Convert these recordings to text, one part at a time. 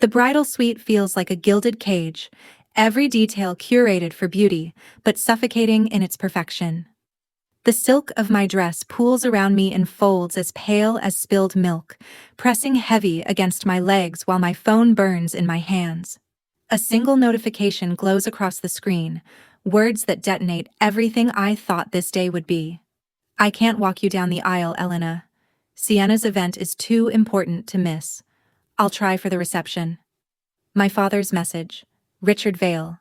The bridal suite feels like a gilded cage, every detail curated for beauty, but suffocating in its perfection. The silk of my dress pools around me in folds as pale as spilled milk, pressing heavy against my legs while my phone burns in my hands. A single notification glows across the screen, words that detonate everything I thought this day would be. I can't walk you down the aisle, Elena. Sienna's event is too important to miss. I'll try for the reception. My father's message. Richard Vale.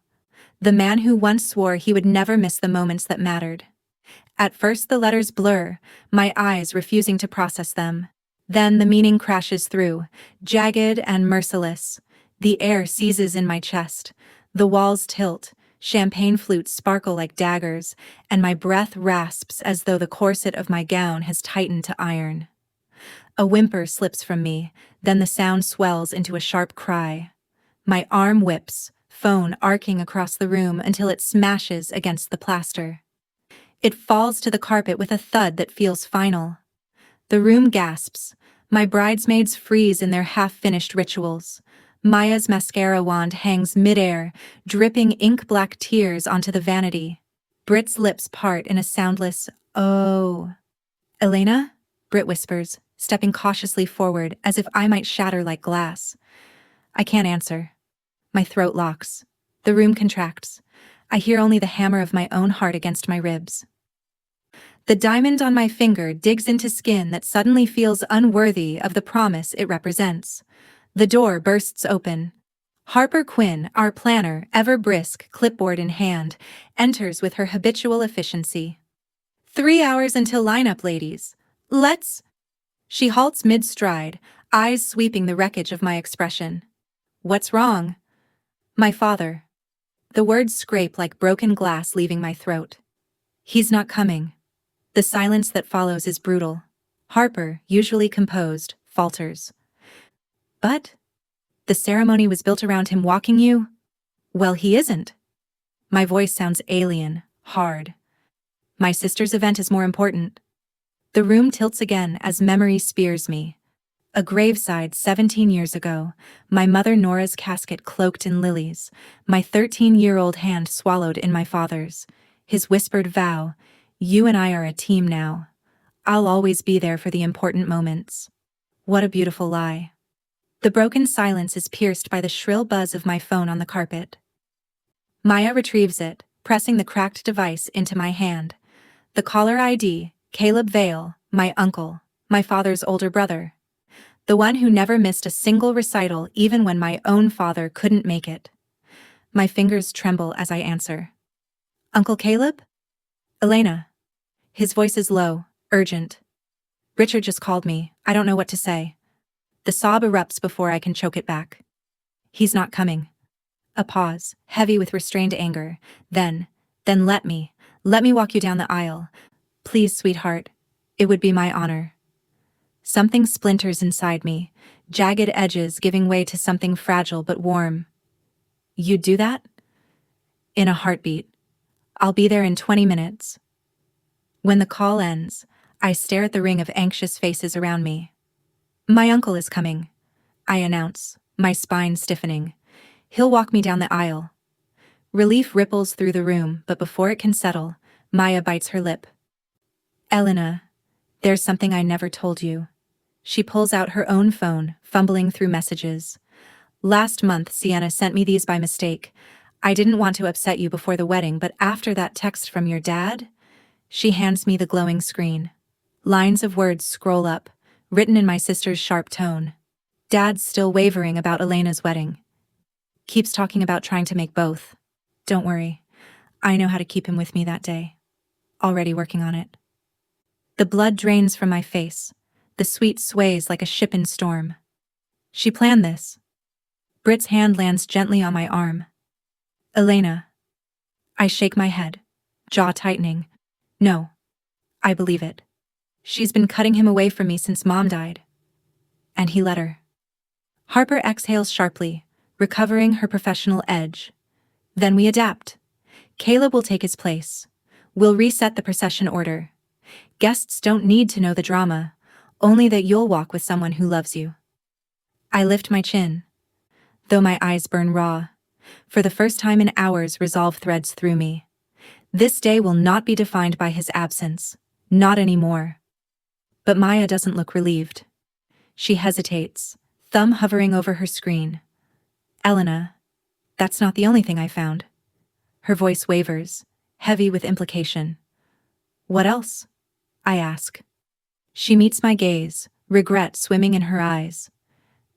The man who once swore he would never miss the moments that mattered. At first the letters blur, my eyes refusing to process them. Then the meaning crashes through, jagged and merciless. The air seizes in my chest. The walls tilt, champagne flutes sparkle like daggers, and my breath rasps as though the corset of my gown has tightened to iron. A whimper slips from me, then the sound swells into a sharp cry. My arm whips, phone arcing across the room until it smashes against the plaster. It falls to the carpet with a thud that feels final. The room gasps. My bridesmaids freeze in their half-finished rituals. Maya's mascara wand hangs midair, dripping ink-black tears onto the vanity. Brit's lips part in a soundless, "Oh." "Elena?" Brit whispers, stepping cautiously forward as if I might shatter like glass. I can't answer. My throat locks. The room contracts. I hear only the hammer of my own heart against my ribs. The diamond on my finger digs into skin that suddenly feels unworthy of the promise it represents. The door bursts open. Harper Quinn, our planner, ever brisk, clipboard in hand, enters with her habitual efficiency. 3 hours until lineup, ladies. Let's... She halts mid-stride, eyes sweeping the wreckage of my expression. What's wrong? My father. The words scrape like broken glass leaving my throat. He's not coming. The silence that follows is brutal. Harper, usually composed, falters. But? The ceremony was built around him walking you? Well, he isn't. My voice sounds alien, hard. My sister's event is more important. The room tilts again as memory spears me. A graveside 17 years ago, my mother Nora's casket cloaked in lilies, my 13-year-old hand swallowed in my father's. His whispered vow, "You and I are a team now. I'll always be there for the important moments." What a beautiful lie. The broken silence is pierced by the shrill buzz of my phone on the carpet. Maya retrieves it, pressing the cracked device into my hand. The caller ID, Caleb Vale, my uncle, my father's older brother. The one who never missed a single recital even when my own father couldn't make it. My fingers tremble as I answer. Uncle Caleb? Elena. His voice is low, urgent. Richard just called me. I don't know what to say. The sob erupts before I can choke it back. He's not coming. A pause, heavy with restrained anger. Then let me walk you down the aisle. Please, sweetheart. It would be my honor. Something splinters inside me, jagged edges giving way to something fragile but warm. You'd do that? In a heartbeat. I'll be there in 20 minutes. When the call ends, I stare at the ring of anxious faces around me. My uncle is coming, I announce, my spine stiffening. He'll walk me down the aisle. Relief ripples through the room, but before it can settle, Maya bites her lip. Elena, there's something I never told you. She pulls out her own phone, fumbling through messages. Last month, Sienna sent me these by mistake. I didn't want to upset you before the wedding, but after that text from your dad... She hands me the glowing screen. Lines of words scroll up, written in my sister's sharp tone. Dad's still wavering about Elena's wedding. Keeps talking about trying to make both. Don't worry. I know how to keep him with me that day. Already working on it. The blood drains from my face. The suite sways like a ship in storm. She planned this. Brit's hand lands gently on my arm. Elena. I shake my head, jaw tightening. No. I believe it. She's been cutting him away from me since Mom died. And he let her. Harper exhales sharply, recovering her professional edge. Then we adapt. Caleb will take his place. We'll reset the procession order. Guests don't need to know the drama, only that you'll walk with someone who loves you. I lift my chin. though my eyes burn raw. For the first time in hours, resolve threads through me. This day will not be defined by his absence. Not anymore. But Maya doesn't look relieved. She hesitates, thumb hovering over her screen. Elena, that's not the only thing I found. Her voice wavers, heavy with implication. What else? I ask. She meets my gaze, regret swimming in her eyes.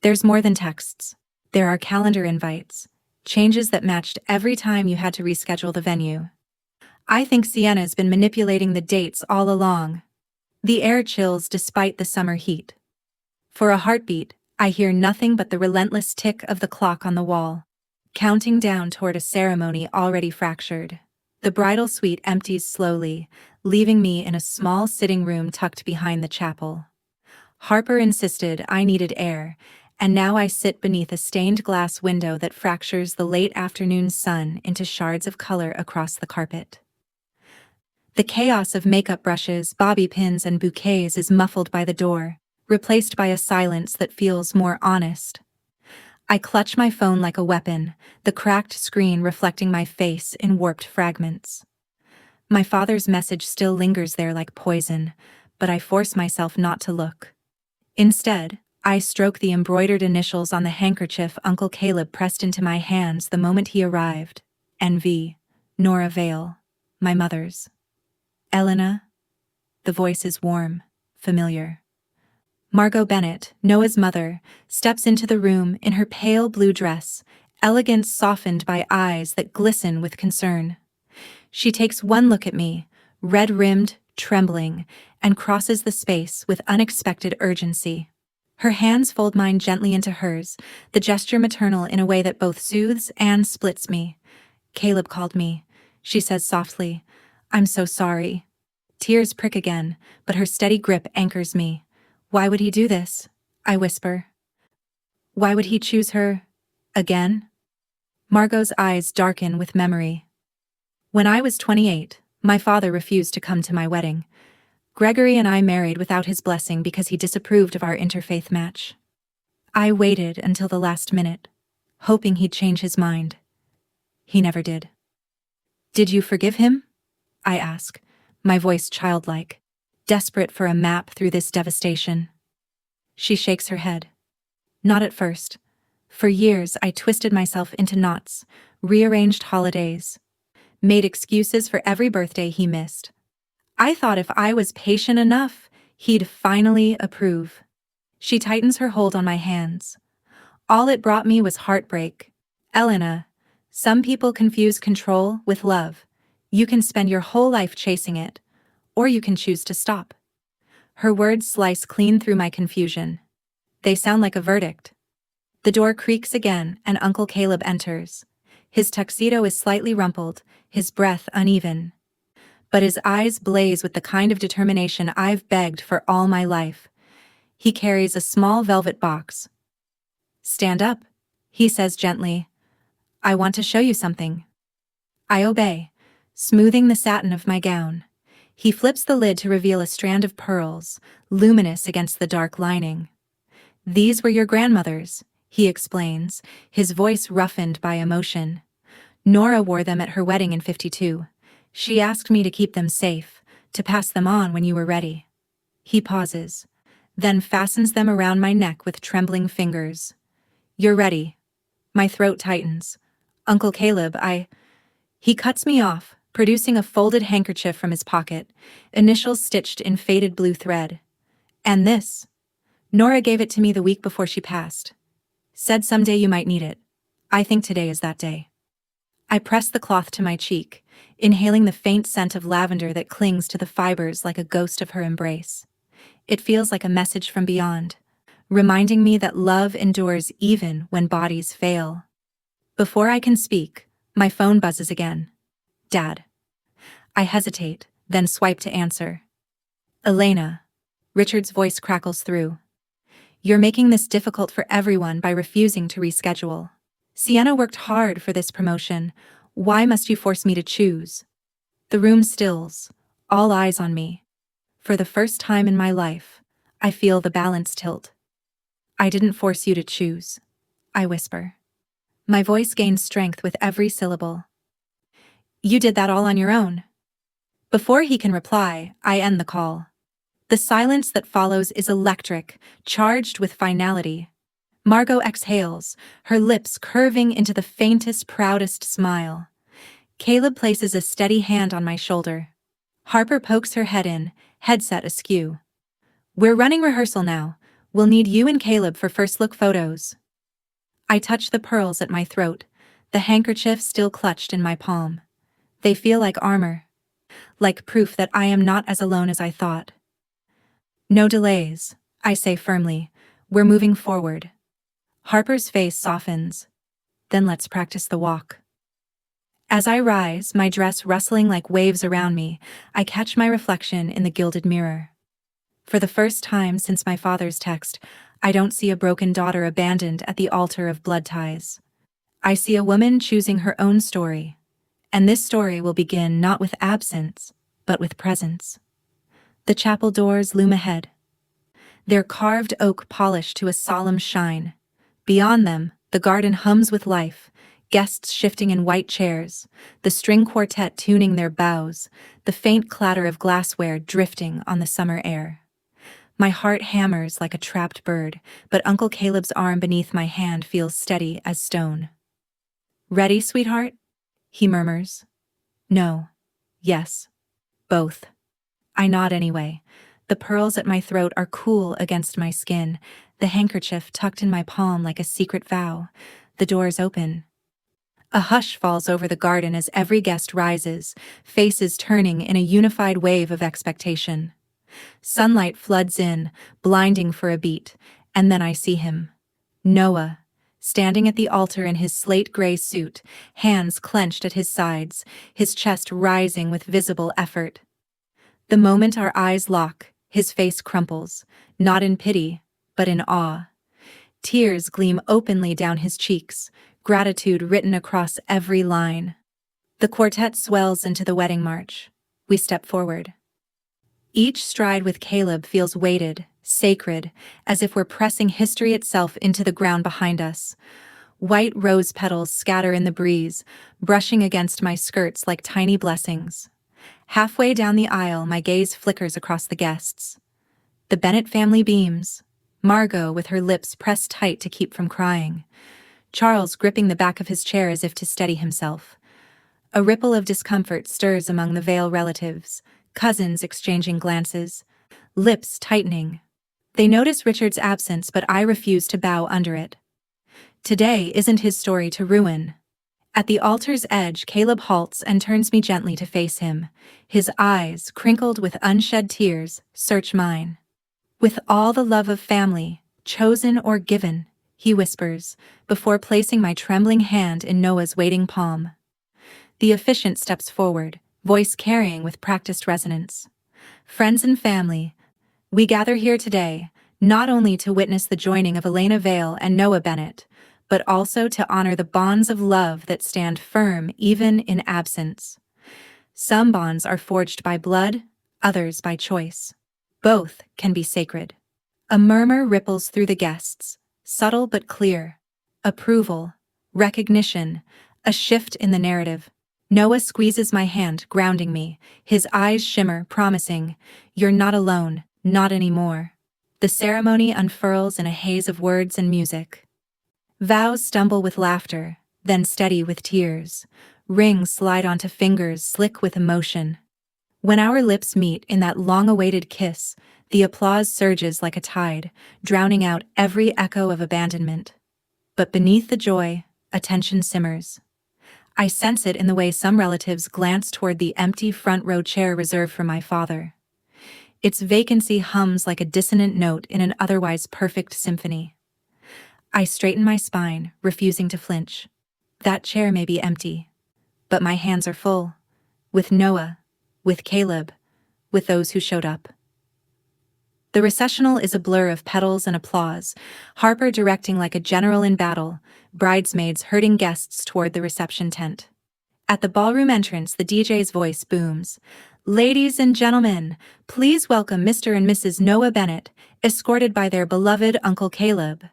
There's more than texts. There are calendar invites, changes that matched every time you had to reschedule the venue. I think Sienna's been manipulating the dates all along. The air chills despite the summer heat. For a heartbeat, I hear nothing but the relentless tick of the clock on the wall, counting down toward a ceremony already fractured. The bridal suite empties slowly, leaving me in a small sitting room tucked behind the chapel. Harper insisted I needed air, and now I sit beneath a stained glass window that fractures the late afternoon sun into shards of color across the carpet. The chaos of makeup brushes, bobby pins, and bouquets is muffled by the door, replaced by a silence that feels more honest. I clutch my phone like a weapon, the cracked screen reflecting my face in warped fragments. My father's message still lingers there like poison, but I force myself not to look. Instead, I stroke the embroidered initials on the handkerchief Uncle Caleb pressed into my hands the moment he arrived. NV, Nora Vale, my mother's. Elena? The voice is warm, familiar. Margot Bennett, Noah's mother, steps into the room in her pale blue dress, elegance softened by eyes that glisten with concern. She takes one look at me, red-rimmed, trembling, and crosses the space with unexpected urgency. Her hands fold mine gently into hers, the gesture maternal in a way that both soothes and splits me. Caleb called me, she says softly. I'm so sorry. Tears prick again, but her steady grip anchors me. Why would he do this? I whisper. Why would he choose her? Again? Margot's eyes darken with memory. When I was 28, my father refused to come to my wedding. Gregory and I married without his blessing because he disapproved of our interfaith match. I waited until the last minute, hoping he'd change his mind. He never did. Did you forgive him? I ask, my voice childlike, desperate for a map through this devastation. She shakes her head. Not at first. For years I twisted myself into knots, rearranged holidays, made excuses for every birthday he missed. I thought if I was patient enough, he'd finally approve. She tightens her hold on my hands. All it brought me was heartbreak. Elena, some people confuse control with love. You can spend your whole life chasing it, or you can choose to stop. Her words slice clean through my confusion. They sound like a verdict. The door creaks again, and Uncle Caleb enters. His tuxedo is slightly rumpled, his breath uneven. But his eyes blaze with the kind of determination I've begged for all my life. He carries a small velvet box. Stand up, he says gently. I want to show you something. I obey, smoothing the satin of my gown. He flips the lid to reveal a strand of pearls, luminous against the dark lining. These were your grandmother's, he explains, his voice roughened by emotion. Nora wore them at her wedding in '52. She asked me to keep them safe, to pass them on when you were ready. He pauses, then fastens them around my neck with trembling fingers. You're ready. My throat tightens. Uncle Caleb, He cuts me off, producing a folded handkerchief from his pocket, initials stitched in faded blue thread. And this? Nora gave it to me the week before she passed. Said someday you might need it. I think today is that day. I press the cloth to my cheek, inhaling the faint scent of lavender that clings to the fibers like a ghost of her embrace. It feels like a message from beyond, reminding me that love endures even when bodies fail. Before I can speak, my phone buzzes again. Dad. I hesitate, then swipe to answer. Elena. Richard's voice crackles through. You're making this difficult for everyone by refusing to reschedule. Sienna worked hard for this promotion. Why must you force me to choose? The room stills, all eyes on me. For the first time in my life, I feel the balance tilt. I didn't force you to choose, I whisper. My voice gains strength with every syllable. You did that all on your own. Before he can reply, I end the call. The silence that follows is electric, charged with finality. Margot exhales, her lips curving into the faintest, proudest smile. Caleb places a steady hand on my shoulder. Harper pokes her head in, headset askew. We're running rehearsal now. We'll need you and Caleb for first look photos. I touch the pearls at my throat, the handkerchief still clutched in my palm. They feel like armor. Like proof that I am not as alone as I thought. No delays, I say firmly. We're moving forward. Harper's face softens. Then let's practice the walk. As I rise, my dress rustling like waves around me, I catch my reflection in the gilded mirror. For the first time since my father's text, I don't see a broken daughter abandoned at the altar of blood ties. I see a woman choosing her own story. And this story will begin not with absence, but with presence. The chapel doors loom ahead. Their carved oak polished to a solemn shine. Beyond them, the garden hums with life, guests shifting in white chairs, the string quartet tuning their bows, the faint clatter of glassware drifting on the summer air. My heart hammers like a trapped bird, but Uncle Caleb's arm beneath my hand feels steady as stone. Ready, sweetheart? He murmurs. No. Yes. Both. I nod anyway. The pearls at my throat are cool against my skin, the handkerchief tucked in my palm like a secret vow. The doors open. A hush falls over the garden as every guest rises, faces turning in a unified wave of expectation. Sunlight floods in, blinding for a beat, and then I see him. Noah, standing at the altar in his slate-gray suit, hands clenched at his sides, his chest rising with visible effort. The moment our eyes lock, his face crumples, not in pity, but in awe. Tears gleam openly down his cheeks, gratitude written across every line. The quartet swells into the wedding march. We step forward. Each stride with Caleb feels weighted, sacred, as if we're pressing history itself into the ground behind us. White rose petals scatter in the breeze, brushing against my skirts like tiny blessings. Halfway down the aisle, my gaze flickers across the guests. The Bennett family beams, Margot with her lips pressed tight to keep from crying, Charles gripping the back of his chair as if to steady himself. A ripple of discomfort stirs among the Vale relatives, cousins exchanging glances, lips tightening. They notice Richard's absence, but I refuse to bow under it. Today isn't his story to ruin. At the altar's edge, Caleb halts and turns me gently to face him. His eyes, crinkled with unshed tears, search mine. With all the love of family, chosen or given, he whispers, before placing my trembling hand in Noah's waiting palm. The officiant steps forward, voice carrying with practiced resonance. Friends and family, we gather here today, not only to witness the joining of Elena Vale and Noah Bennett, but also to honor the bonds of love that stand firm even in absence. Some bonds are forged by blood, others by choice. Both can be sacred. A murmur ripples through the guests, subtle but clear. Approval, recognition, a shift in the narrative. Noah squeezes my hand, grounding me. His eyes shimmer, promising, "You're not alone, not anymore." The ceremony unfurls in a haze of words and music. Vows stumble with laughter, then steady with tears. Rings slide onto fingers slick with emotion. When our lips meet in that long-awaited kiss, the applause surges like a tide, drowning out every echo of abandonment. But beneath the joy, a tension simmers. I sense it in the way some relatives glance toward the empty front-row chair reserved for my father. Its vacancy hums like a dissonant note in an otherwise perfect symphony. I straighten my spine, refusing to flinch. That chair may be empty, but my hands are full. With Noah, with Caleb, with those who showed up. The recessional is a blur of petals and applause, Harper directing like a general in battle, bridesmaids herding guests toward the reception tent. At the ballroom entrance, the DJ's voice booms. "Ladies and gentlemen, please welcome Mr. and Mrs. Noah Bennett, escorted by their beloved Uncle Caleb."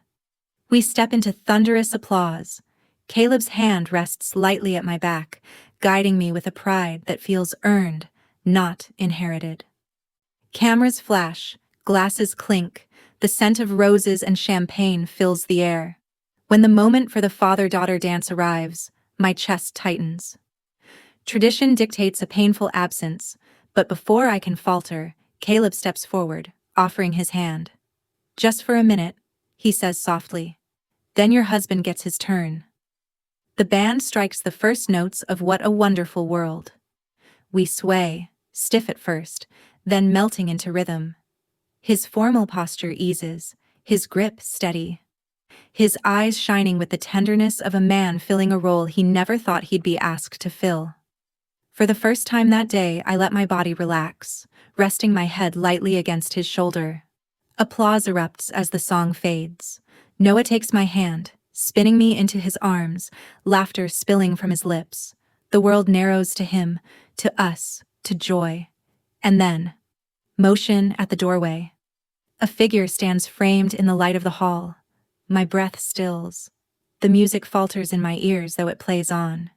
We step into thunderous applause. Caleb's hand rests lightly at my back, guiding me with a pride that feels earned, not inherited. Cameras flash, glasses clink, the scent of roses and champagne fills the air. When the moment for the father-daughter dance arrives, my chest tightens. Tradition dictates a painful absence, but before I can falter, Caleb steps forward, offering his hand. "Just for a minute," he says softly. "Then your husband gets his turn." The band strikes the first notes of What a Wonderful World. We sway, stiff at first, then melting into rhythm. His formal posture eases, his grip steady. His eyes shining with the tenderness of a man filling a role he never thought he'd be asked to fill. For the first time that day, I let my body relax, resting my head lightly against his shoulder. Applause erupts as the song fades. Noah takes my hand, spinning me into his arms, laughter spilling from his lips. The world narrows to him, to us, to joy. And then, motion at the doorway. A figure stands framed in the light of the hall. My breath stills. The music falters in my ears, though it plays on.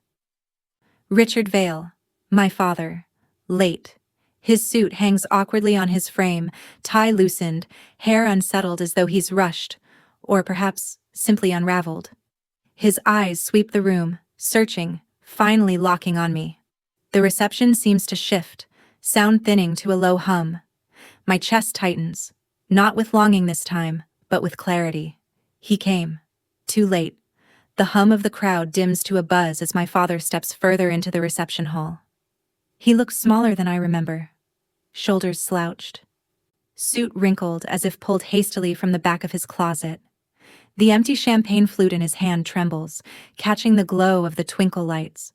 Richard Vale, my father, late. His suit hangs awkwardly on his frame, tie loosened, hair unsettled as though he's rushed, or perhaps simply unraveled. His eyes sweep the room, searching, finally locking on me. The reception seems to shift, sound thinning to a low hum. My chest tightens, not with longing this time, but with clarity. He came. Too late. The hum of the crowd dims to a buzz as my father steps further into the reception hall. He looks smaller than I remember. Shoulders slouched. Suit wrinkled as if pulled hastily from the back of his closet. The empty champagne flute in his hand trembles, catching the glow of the twinkle lights.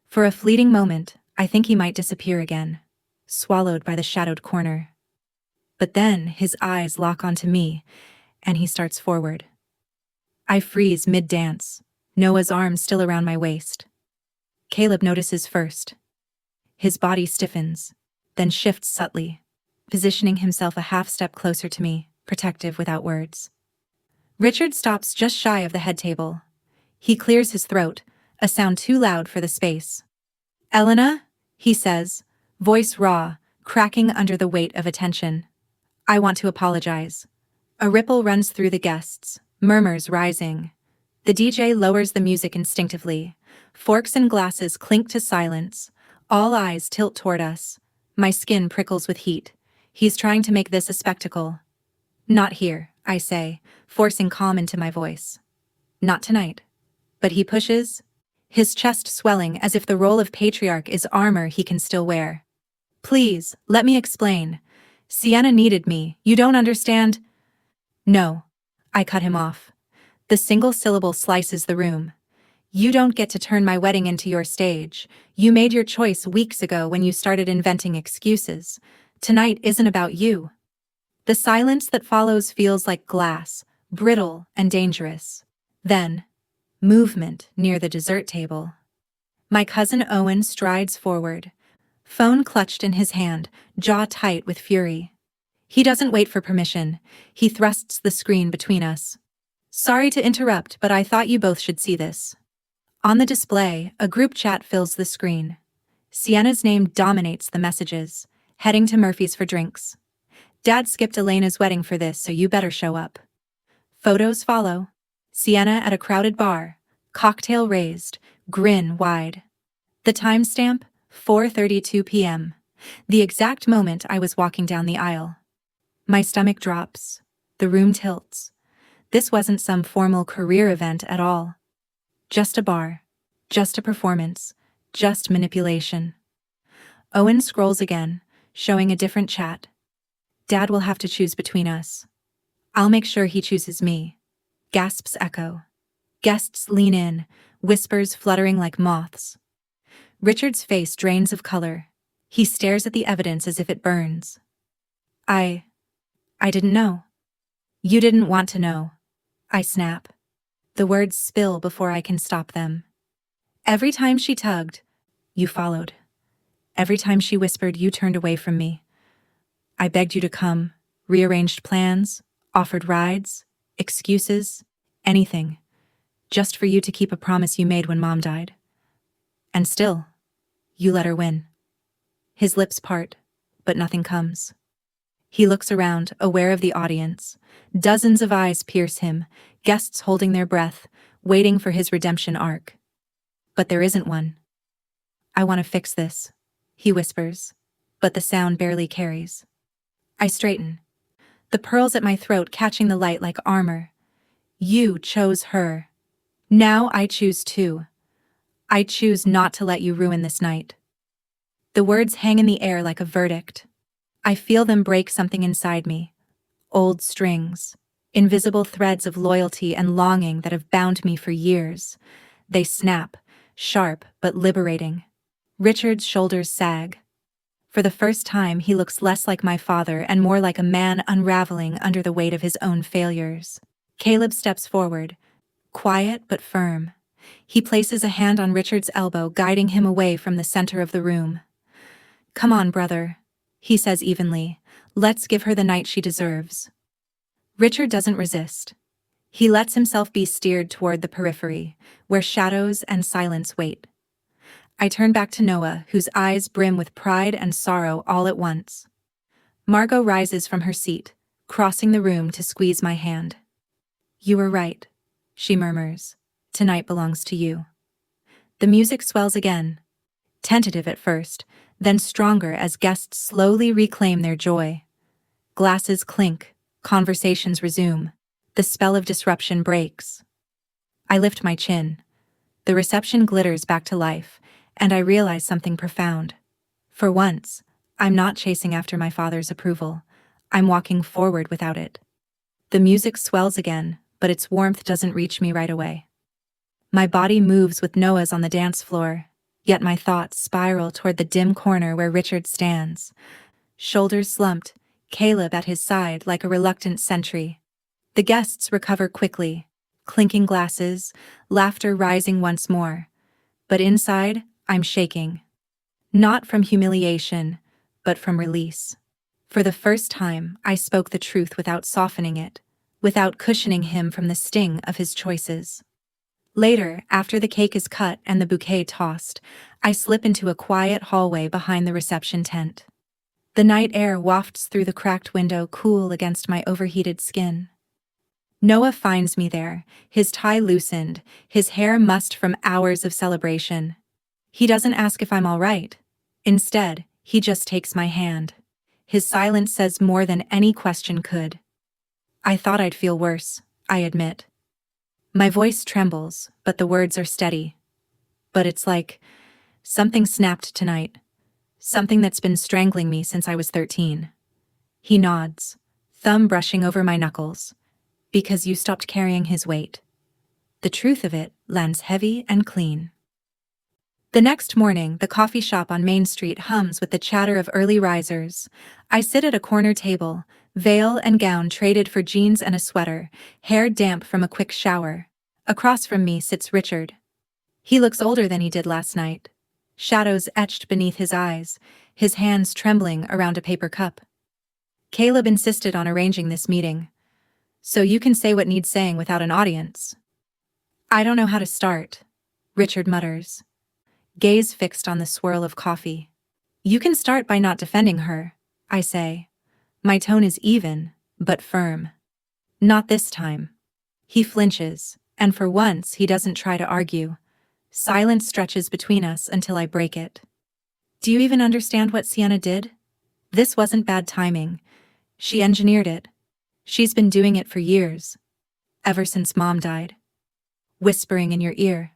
For a fleeting moment, I think he might disappear again, swallowed by the shadowed corner. But then his eyes lock onto me, and he starts forward. I freeze mid-dance, Noah's arm still around my waist. Caleb notices first. His body stiffens, then shifts subtly, positioning himself a half step closer to me, protective without words. Richard stops just shy of the head table. He clears his throat, a sound too loud for the space. "Elena," he says, voice raw, cracking under the weight of attention. "I want to apologize." A ripple runs through the guests, murmurs rising. The DJ lowers the music instinctively. Forks and glasses clink to silence. All eyes tilt toward us. My skin prickles with heat. He's trying to make this a spectacle. "Not here," I say, forcing calm into my voice. "Not tonight." But he pushes, his chest swelling as if the role of patriarch is armor he can still wear. "Please, let me explain. Sienna needed me, you don't understand." "No." I cut him off. The single syllable slices the room. "You don't get to turn my wedding into your stage. You made your choice weeks ago when you started inventing excuses. Tonight isn't about you." The silence that follows feels like glass, brittle and dangerous. Then, movement near the dessert table. My cousin Owen strides forward, phone clutched in his hand, jaw tight with fury. He doesn't wait for permission. He thrusts the screen between us. "Sorry to interrupt, but I thought you both should see this." On the display, a group chat fills the screen. Sienna's name dominates the messages, heading to Murphy's for drinks. "Dad skipped Elena's wedding for this, so you better show up." Photos follow. Sienna at a crowded bar, cocktail raised, grin wide. The timestamp, 4:32 p.m. The exact moment I was walking down the aisle. My stomach drops. The room tilts. This wasn't some formal career event at all. Just a bar. Just a performance. Just manipulation. Owen scrolls again, showing a different chat. "Dad will have to choose between us." "I'll make sure he chooses me." Gasps echo. Guests lean in, whispers fluttering like moths. Richard's face drains of color. He stares at the evidence as if it burns. I didn't know." "You didn't want to know." I snap. The words spill before I can stop them. Every time she tugged, you followed. Every time she whispered, you turned away from me. I begged you to come, rearranged plans, offered rides, excuses, anything. just for you to keep a promise you made when Mom died. And still, you let her win. His lips part, but nothing comes. He looks around, aware of the audience. Dozens of eyes pierce him, guests holding their breath, waiting for his redemption arc. But there isn't one. I want to fix this, he whispers, but the sound barely carries. I straighten, the pearls at my throat catching the light like armor. You chose her. Now I choose too. I choose not to let you ruin this night. The words hang in the air like a verdict. I feel them break something inside me. Old strings, invisible threads of loyalty and longing that have bound me for years. They snap, sharp but liberating. Richard's shoulders sag. For the first time, he looks less like my father and more like a man unraveling under the weight of his own failures. Caleb steps forward, quiet but firm. He places a hand on Richard's elbow, guiding him away from the center of the room. "Come on, brother," he says evenly. "Let's give her the night she deserves." Richard doesn't resist. He lets himself be steered toward the periphery, where shadows and silence wait. I turn back to Noah, whose eyes brim with pride and sorrow all at once. Margot rises from her seat, crossing the room to squeeze my hand. "You were right," she murmurs. "Tonight belongs to you." The music swells again, tentative at first, then stronger as guests slowly reclaim their joy. Glasses clink, conversations resume. The spell of disruption breaks. I lift my chin. The reception glitters back to life, and I realize something profound. For once, I'm not chasing after my father's approval. I'm walking forward without it. The music swells again, but its warmth doesn't reach me right away. My body moves with Noah's on the dance floor, yet my thoughts spiral toward the dim corner where Richard stands. Shoulders slumped, Caleb at his side like a reluctant sentry. The guests recover quickly, clinking glasses, laughter rising once more. But inside, I'm shaking. Not from humiliation, but from release. For the first time, I spoke the truth without softening it, without cushioning him from the sting of his choices. Later, after the cake is cut and the bouquet tossed, I slip into a quiet hallway behind the reception tent. The night air wafts through the cracked window, cool against my overheated skin. Noah finds me there, his tie loosened, his hair mussed from hours of celebration. He doesn't ask if I'm all right. Instead, he just takes my hand. His silence says more than any question could. "I thought I'd feel worse," I admit. My voice trembles, but the words are steady. But it's like something snapped tonight. Something that's been strangling me since I was 13. He nods, thumb brushing over my knuckles. "Because you stopped carrying his weight." The truth of it lands heavy and clean. The next morning, the coffee shop on Main Street hums with the chatter of early risers. I sit at a corner table, veil and gown traded for jeans and a sweater, hair damp from a quick shower. Across from me sits Richard. He looks older than he did last night. Shadows etched beneath his eyes, his hands trembling around a paper cup. "Caleb insisted on arranging this meeting. So you can say what needs saying without an audience." "I don't know how to start," Richard mutters, gaze fixed on the swirl of coffee. "You can start by not defending her," I say. My tone is even, but firm. "Not this time." He flinches, and for once he doesn't try to argue. Silence stretches between us until I break it. "Do you even understand what Sienna did? This wasn't bad timing. She engineered it. She's been doing it for years. Ever since Mom died. Whispering in your ear.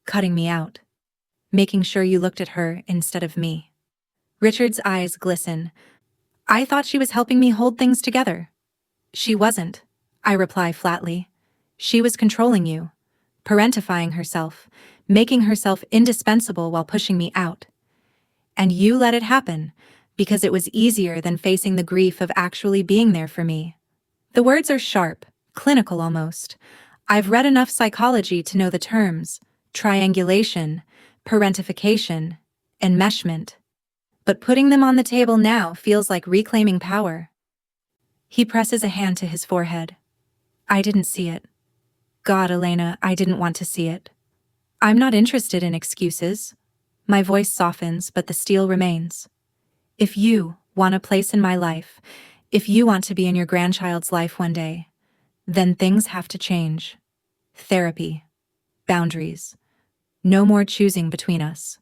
Cutting me out. Making sure you looked at her instead of me." Richard's eyes glisten. "I thought she was helping me hold things together." "She wasn't," I reply flatly. "She was controlling you, parentifying herself, making herself indispensable while pushing me out. And you let it happen, because it was easier than facing the grief of actually being there for me." The words are sharp, clinical almost. I've read enough psychology to know the terms: triangulation, parentification, enmeshment. But putting them on the table now feels like reclaiming power. He presses a hand to his forehead. "I didn't see it. God, Elena, I didn't want to see it. I'm not interested in excuses. My voice softens, but the steel remains. If you want a place in my life, if you want to be in your grandchild's life one day, then things have to change. Therapy. Boundaries. No more choosing between us.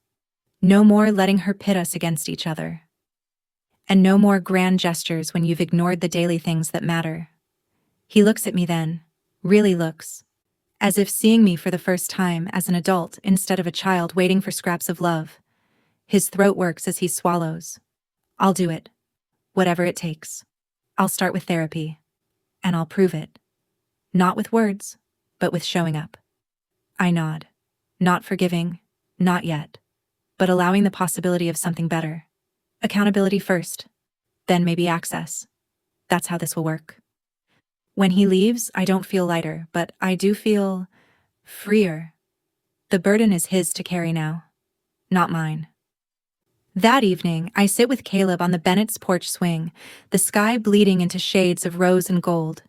No more letting her pit us against each other. And no more grand gestures when you've ignored the daily things that matter. He looks at me then, really looks, as if seeing me for the first time as an adult instead of a child waiting for scraps of love. His throat works as he swallows. I'll do it. Whatever it takes. I'll start with therapy. And I'll prove it. Not with words, but with showing up. I nod. Not forgiving, not yet, but allowing the possibility of something better. Accountability first, then maybe access. That's how this will work. When he leaves, I don't feel lighter, but I do feel freer. The burden is his to carry now, not mine. That evening, I sit with Caleb on the Bennett's porch swing, the sky bleeding into shades of rose and gold.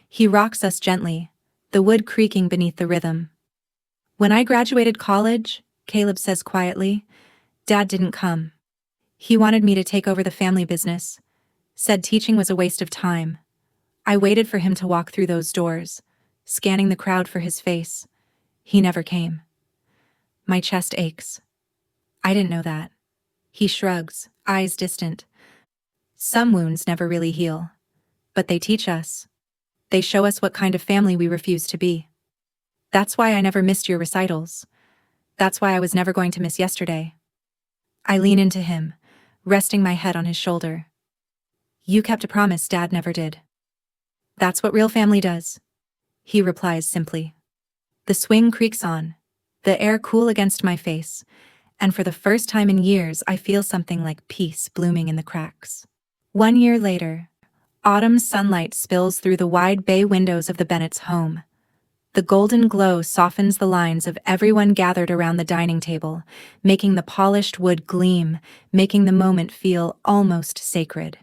He rocks us gently, the wood creaking beneath the rhythm. When I graduated college, Caleb says quietly, Dad didn't come. He wanted me to take over the family business, said teaching was a waste of time. I waited for him to walk through those doors, scanning the crowd for his face. He never came. My chest aches. I didn't know that. He shrugs, eyes distant. Some wounds never really heal, but they teach us. They show us what kind of family we refuse to be. That's why I never missed your recitals. That's why I was never going to miss yesterday. I lean into him, resting my head on his shoulder. You kept a promise Dad never did. That's what real family does, he replies simply. The swing creaks on, the air cool against my face, and for the first time in years I feel something like peace blooming in the cracks. 1 year later, autumn sunlight spills through the wide bay windows of the Bennett's home. The golden glow softens the lines of everyone gathered around the dining table, making the polished wood gleam, making the moment feel almost sacred.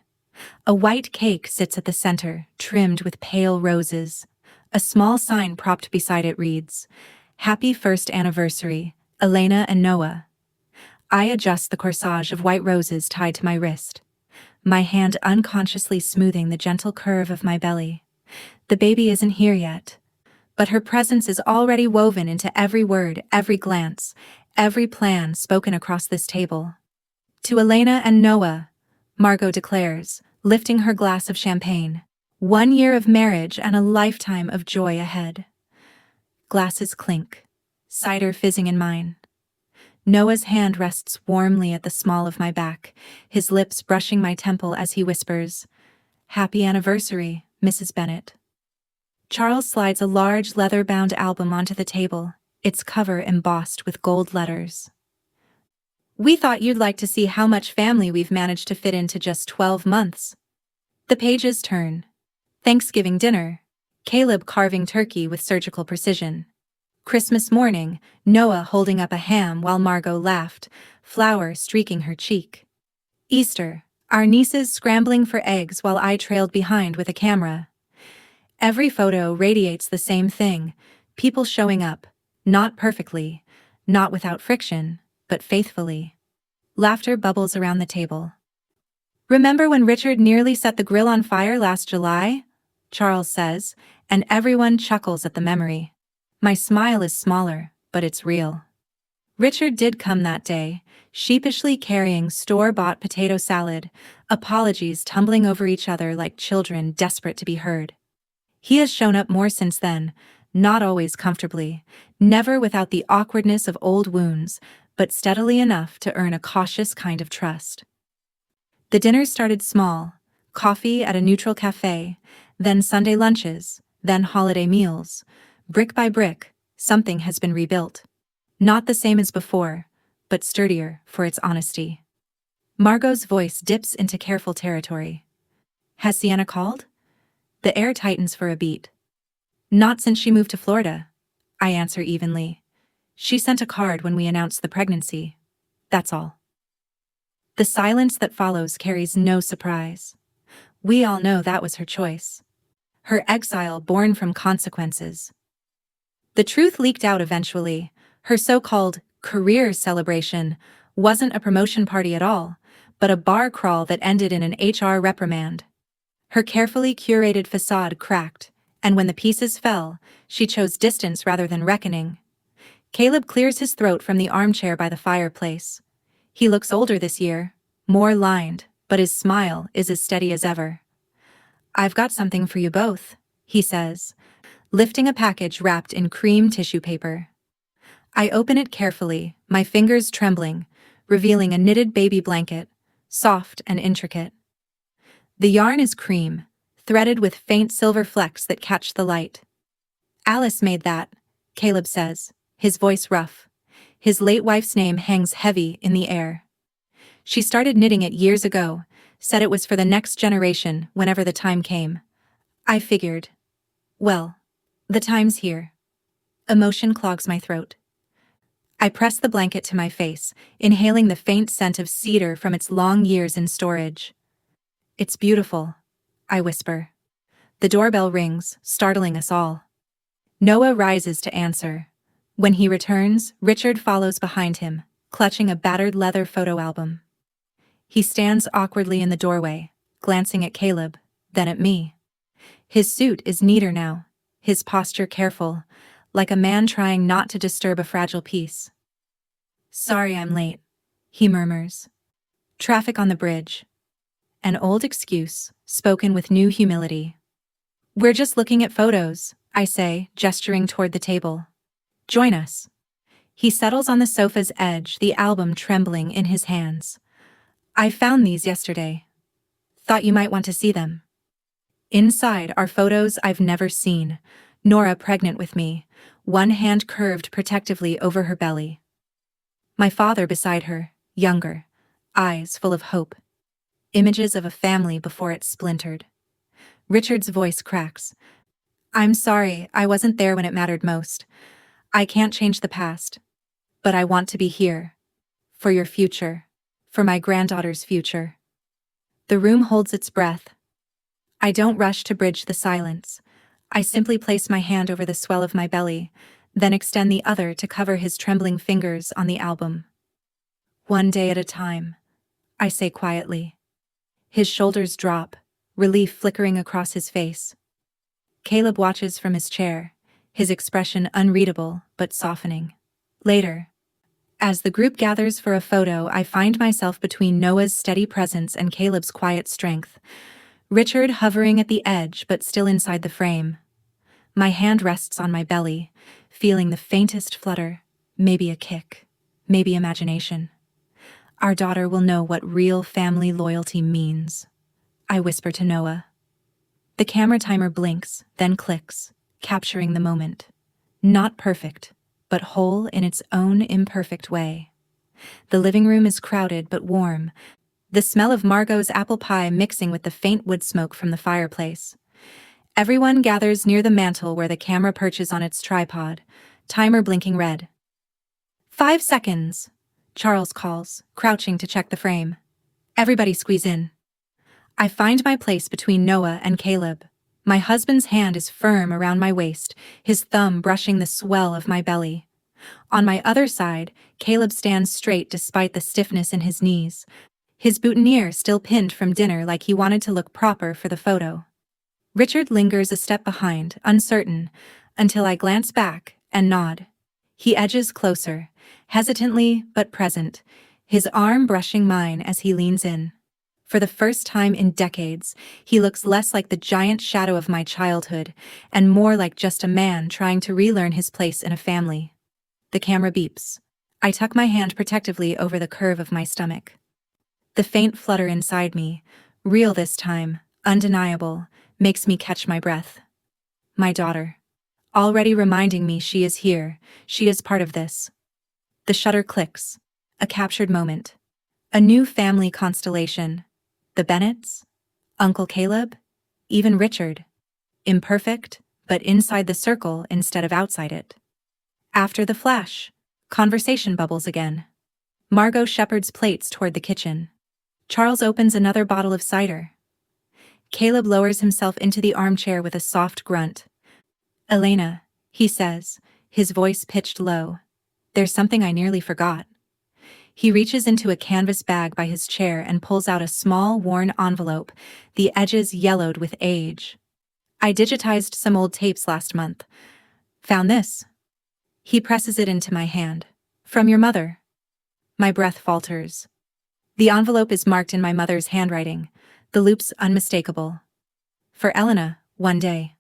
A white cake sits at the center, trimmed with pale roses. A small sign propped beside it reads, Happy First Anniversary, Elena and Noah. I adjust the corsage of white roses tied to my wrist, my hand unconsciously smoothing the gentle curve of my belly. The baby isn't here yet, but her presence is already woven into every word, every glance, every plan spoken across this table. To Elena and Noah, Margot declares, lifting her glass of champagne. 1 year of marriage and a lifetime of joy ahead. Glasses clink, cider fizzing in mine. Noah's hand rests warmly at the small of my back, his lips brushing my temple as he whispers, Happy anniversary, Mrs. Bennett. Charles slides a large leather-bound album onto the table, its cover embossed with gold letters. We thought you'd like to see how much family we've managed to fit into just 12 months. The pages turn. Thanksgiving dinner. Caleb carving turkey with surgical precision. Christmas morning, Noah holding up a ham while Margot laughed, flour streaking her cheek. Easter, our nieces scrambling for eggs while I trailed behind with a camera. Every photo radiates the same thing, people showing up, not perfectly, not without friction, but faithfully. Laughter bubbles around the table. Remember when Richard nearly set the grill on fire last July? Charles says, and everyone chuckles at the memory. My smile is smaller, but it's real. Richard did come that day, sheepishly carrying store-bought potato salad, apologies tumbling over each other like children desperate to be heard. He has shown up more since then, not always comfortably, never without the awkwardness of old wounds, but steadily enough to earn a cautious kind of trust. The dinners started small, coffee at a neutral cafe, then Sunday lunches, then holiday meals. Brick by brick, something has been rebuilt. Not the same as before, but sturdier for its honesty. Margot's voice dips into careful territory. Has Sienna called? The air tightens for a beat. Not since she moved to Florida, I answer evenly. She sent a card when we announced the pregnancy. That's all. The silence that follows carries no surprise. We all know that was her choice. Her exile born from consequences. The truth leaked out eventually. Her so-called career celebration wasn't a promotion party at all, but a bar crawl that ended in an HR reprimand. Her carefully curated facade cracked, and when the pieces fell, she chose distance rather than reckoning. Caleb clears his throat from the armchair by the fireplace. He looks older this year, more lined, but his smile is as steady as ever. "I've got something for you both," he says, lifting a package wrapped in cream tissue paper. I open it carefully, my fingers trembling, revealing a knitted baby blanket, soft and intricate. The yarn is cream, threaded with faint silver flecks that catch the light. "Alice made that," Caleb says, his voice rough. His late wife's name hangs heavy in the air. "She started knitting it years ago, said it was for the next generation whenever the time came. I figured, well, the time's here." Emotion clogs my throat. I press the blanket to my face, inhaling the faint scent of cedar from its long years in storage. "It's beautiful," I whisper. The doorbell rings, startling us all. Noah rises to answer. When he returns, Richard follows behind him, clutching a battered leather photo album. He stands awkwardly in the doorway, glancing at Caleb, then at me. His suit is neater now, his posture careful, like a man trying not to disturb a fragile piece. "Sorry I'm late," he murmurs. "Traffic on the bridge." An old excuse, spoken with new humility. "We're just looking at photos," I say, gesturing toward the table. "Join us." He settles on the sofa's edge, the album trembling in his hands. "I found these yesterday. Thought you might want to see them." Inside are photos I've never seen. Nora pregnant with me, one hand curved protectively over her belly. My father beside her, younger, eyes full of hope. Images of a family before it splintered. Richard's voice cracks. "I'm sorry, I wasn't there when it mattered most. I can't change the past. But I want to be here. For your future. For my granddaughter's future." The room holds its breath. I don't rush to bridge the silence. I simply place my hand over the swell of my belly, then extend the other to cover his trembling fingers on the album. "One day at a time," I say quietly. His shoulders drop, relief flickering across his face. Caleb watches from his chair, his expression unreadable but softening. Later, as the group gathers for a photo, I find myself between Noah's steady presence and Caleb's quiet strength. Richard hovering at the edge but still inside the frame. My hand rests on my belly, feeling the faintest flutter, maybe a kick, maybe imagination. "Our daughter will know what real family loyalty means," I whisper to Noah. The camera timer blinks, then clicks, capturing the moment. Not perfect, but whole in its own imperfect way. The living room is crowded but warm, the smell of Margot's apple pie mixing with the faint wood smoke from the fireplace. Everyone gathers near the mantel where the camera perches on its tripod, timer blinking red. 5 seconds, Charles calls, crouching to check the frame. Everybody squeeze in. I find my place between Noah and Caleb. My husband's hand is firm around my waist, his thumb brushing the swell of my belly. On my other side, Caleb stands straight despite the stiffness in his knees, his boutonniere still pinned from dinner like he wanted to look proper for the photo. Richard lingers a step behind, uncertain, until I glance back and nod. He edges closer, hesitantly but present, his arm brushing mine as he leans in. For the first time in decades, he looks less like the giant shadow of my childhood and more like just a man trying to relearn his place in a family. The camera beeps. I tuck my hand protectively over the curve of my stomach. The faint flutter inside me, real this time, undeniable, makes me catch my breath. My daughter. Already reminding me she is here, she is part of this. The shutter clicks. A captured moment. A new family constellation. The Bennetts, Uncle Caleb, even Richard. Imperfect, but inside the circle instead of outside it. After the flash, conversation bubbles again. Margot shepherds plates toward the kitchen. Charles opens another bottle of cider. Caleb lowers himself into the armchair with a soft grunt. "Elena," he says, his voice pitched low. There's something I nearly forgot. He reaches into a canvas bag by his chair and pulls out a small, worn envelope, the edges yellowed with age. I digitized some old tapes last month. Found this. He presses it into my hand. From your mother. My breath falters. The envelope is marked in my mother's handwriting, the loops unmistakable. For Elena, one day.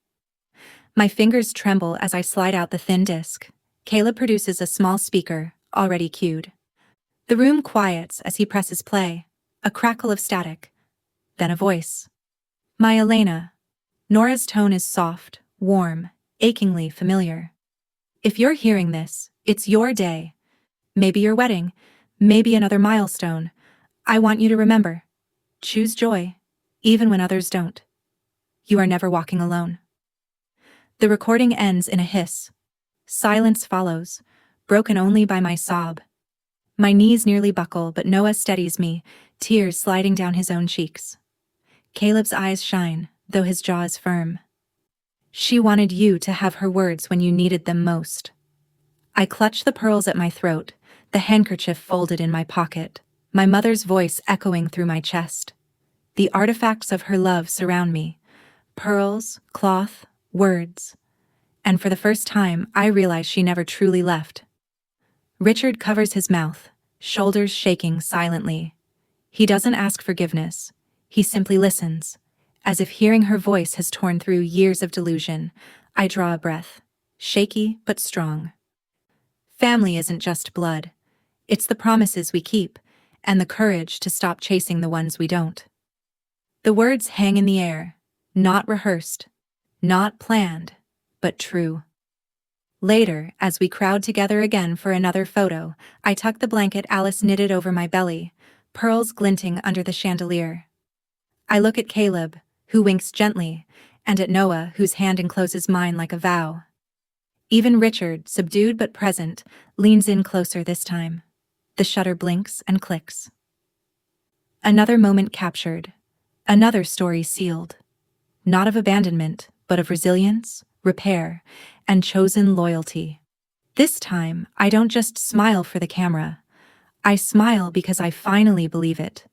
My fingers tremble as I slide out the thin disc. Caleb produces a small speaker, already cued. The room quiets as he presses play, a crackle of static. Then a voice. My Elena. Nora's tone is soft, warm, achingly familiar. If you're hearing this, it's your day. Maybe your wedding, maybe another milestone. I want you to remember. Choose joy, even when others don't. You are never walking alone. The recording ends in a hiss. Silence follows, broken only by my sob. My knees nearly buckle, but Noah steadies me, tears sliding down his own cheeks. Caleb's eyes shine, though his jaw is firm. She wanted you to have her words when you needed them most. I clutch the pearls at my throat, the handkerchief folded in my pocket, my mother's voice echoing through my chest. The artifacts of her love surround me. Pearls, cloth, words. And for the first time, I realize she never truly left. Richard covers his mouth, shoulders shaking silently. He doesn't ask forgiveness. He simply listens. As if hearing her voice has torn through years of delusion, I draw a breath, shaky but strong. Family isn't just blood. It's the promises we keep, and the courage to stop chasing the ones we don't. The words hang in the air, not rehearsed, not planned, but true. Later, as we crowd together again for another photo, I tuck the blanket Alice knitted over my belly, pearls glinting under the chandelier. I look at Caleb, who winks gently, and at Noah, whose hand encloses mine like a vow. Even Richard, subdued but present, leans in closer this time. The shutter blinks and clicks. Another moment captured. Another story sealed. Not of abandonment, but of resilience, repair, and chosen loyalty. This time, I don't just smile for the camera. I smile because I finally believe it.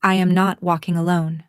I am not walking alone.